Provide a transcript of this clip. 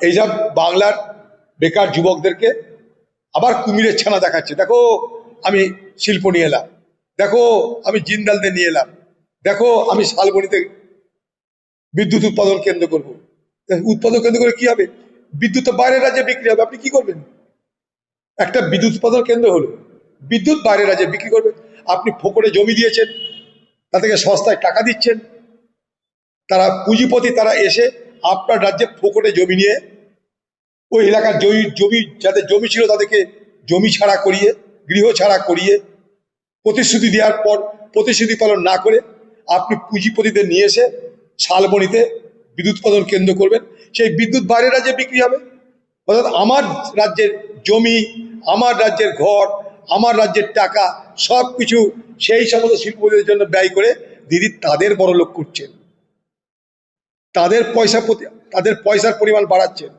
এইসব বাংলার বেকার যুবকদেরকে আবার কুমিরের ছানা দেখাচ্ছে। দেখো আমি শিল্প নিয়ে এলাম, দেখো আমি জিন্দালদের নিয়ে এলাম, দেখো আমি শালবনিতে বিদ্যুৎ উৎপাদন কেন্দ্র করব। উৎপাদন কেন্দ্র করে কি হবে? বিদ্যুৎ তো বাইরের রাজ্যে বিক্রি হবে, আপনি কি করবেন? একটা বিদ্যুৎ উৎপাদন কেন্দ্র হলো, বিদ্যুৎ বাইরের রাজ্যে বিক্রি করবে। আপনি ফোকরে জমি দিয়েছেন, তা থেকে সস্তায় টাকা দিচ্ছেন, তারা পুঁজিপতি, তারা এসে আপনার রাজ্যে ফোকরে জমি নিয়ে ওই এলাকার জমি যাদের জমি ছিল তাদেরকে জমি ছাড়া করিয়ে, গৃহ ছাড়া করিয়ে, প্রতিশ্রুতি দেওয়ার পর প্রতিশ্রুতি পালন না করে আপনি পুঁজিপতিদের নিয়ে এসে শালবনিতে বিদ্যুৎ উৎপাদন কেন্দ্র করবেন। সেই বিদ্যুৎ বাইরের রাজ্যে বিক্রি হবে। অর্থাৎ আমার রাজ্যের জমি, আমার রাজ্যের ঘর, আমার রাজ্যের টাকা সব কিছু সেই সমস্ত শিল্পপতিদের জন্য ব্যয় করে দিদি তাদের বড়লোক করছেন, তাদের পয়সার পরিমাণ বাড়াচ্ছেন।